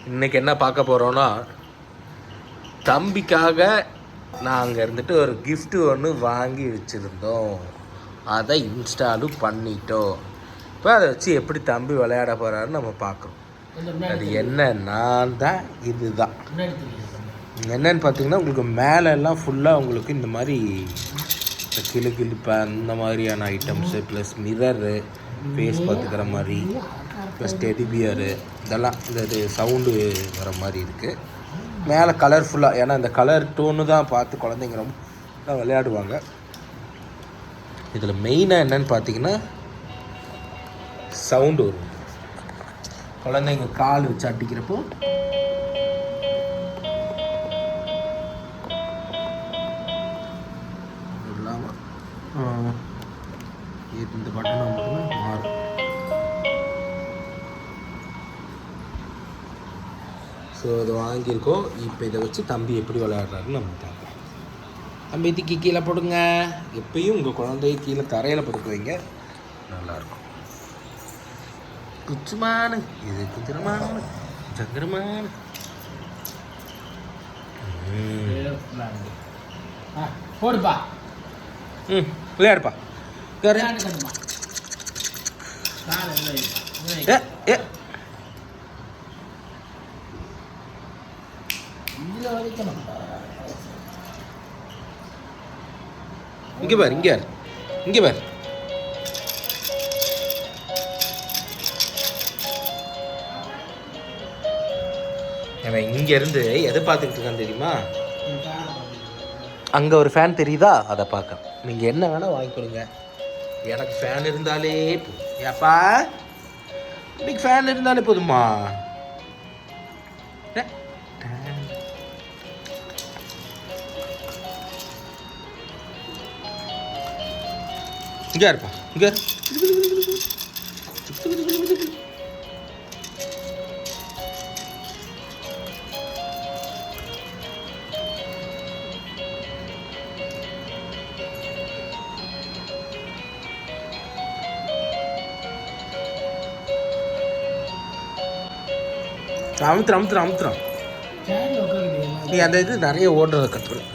இன்றைக்கி என்ன பார்க்க போகிறோன்னா, தம்பிக்காக நாங்கள் இருந்துட்டு ஒரு கிஃப்ட்டு ஒன்று வாங்கி வச்சுருந்தோம். அதை இன்ஸ்டாலும் பண்ணிட்டோம். இப்போ அதை வச்சு எப்படி தம்பி விளையாட போகிறாருன்னு நம்ம பார்க்குறோம். அது என்னன்னா தான் இதுதான். என்னன்னு பார்த்தீங்கன்னா, உங்களுக்கு மேலெல்லாம் ஃபுல்லாக உங்களுக்கு இந்த மாதிரி கிளிப்பு அந்த மாதிரியான ஐட்டம்ஸு, ப்ளஸ் மிரரு, ஃபேஸ் பார்த்துக்கிற மாதிரி, ப்ளஸ் டெடி பியரு, இதெல்லாம் இந்த சவுண்டு வர மாதிரி இருக்குது. மேலே கலர்ஃபுல்லாக, ஏன்னா இந்த கலர் டோனு தான் பார்த்து குழந்தைங்க ரொம்ப விளையாடுவாங்க. இதில் மெயினாக என்னென்னு பார்த்தீங்கன்னா, சவுண்டு வரும். குழந்தைங்க கால் வச்சு அடிக்கிறப்போ இல்லாமல் இந்த பட்டனை மட்டுமே மாறும். ஸோ இது வாங்கியிருக்கோம். இப்போ இதை வச்சு தம்பி எப்படி விளையாடுறாருன்னு நம்ம பார்க்கலாம். தம்பி இதுக்கு கீழே போடுங்க. எப்பயும் உங்கள் குழந்தைய கீழே தரையில் படுக்க வைங்க, நல்லாயிருக்கும். குச்சுமான இது குதிரமான சங்கரமான போடுப்பா. விளையாடுப்பா. இங்கே பாரு, இங்கே பாரு. அவன் இங்கேருந்து எதை பார்த்துக்கிட்டு இருக்கான்னு தெரியுமா? அங்கே ஒரு ஃபேன் தெரியுதா? அதை பார்க்க நீங்கள் என்ன வேணால் வாங்கி கொடுங்க. எனக்கு ஃபேன் இருந்தாலே போதும். ஏப்பா இன்னைக்கு ஃபேன் இருந்தாலே போதுமா? இங்கே இருப்பா, இங்கே அமுத்துறான். நீ அந்த இது நிறைய ஓடுறத கற்றுக்கணும்.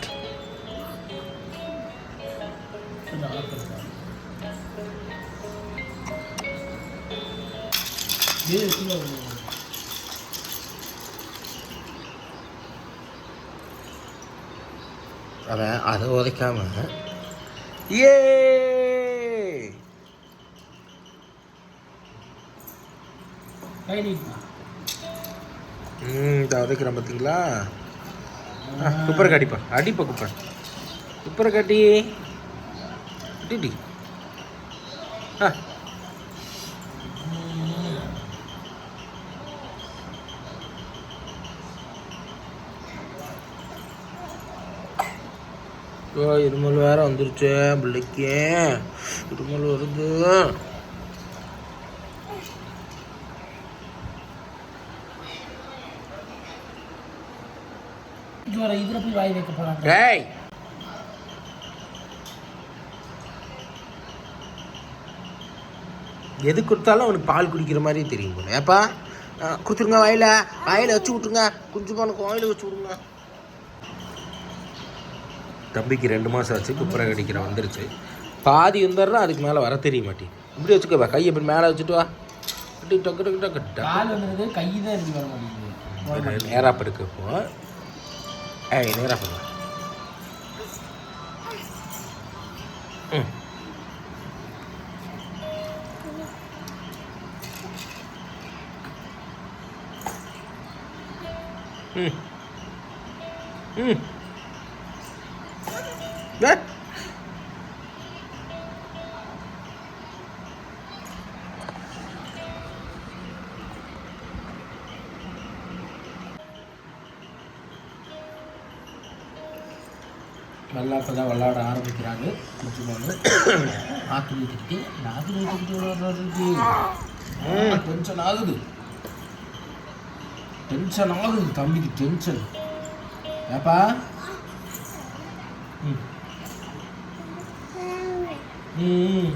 அவன் அதை உதைக்காம ஏ உதைக்கிறான் பார்த்தீங்களா? குப்பரை அடிப்பா குப்பரை காட்டி இருமல் வேற வந்துருச்சு பிள்ளைக்கு. இருமல் வருது. எது கொடுத்தாலும் அவனுக்கு பால் குடிக்கிற மாதிரி தெரியும் போல. ஏப்பா கொடுத்துருங்க, வாயில வச்சு விட்டுருங்க. குஞ்சு பானுக்கு வாயில வச்சு விடுங்க. தம்பிக்கு 2 மாதம் ஆச்சு. குப்பரை கடிக்கிற வந்துருச்சு. பாதி வந்துடுறா, அதுக்கு மேலே வர தெரிய மாட்டேன். இப்படி வச்சுக்கோப்பா, கையை இப்படி மேலே வச்சுட்டு வா. நேராக படுக்கப்போ நேராக படுவா. நல்லா இப்போ தான் விளாட ஆரம்பிக்கிறாங்க. முக்கியமாக நாக்கு நீட்டிக்கிட்டு டென்ஷன் ஆகுது தம்பிக்கு. டென்ஷன் ஏப்பா? ம்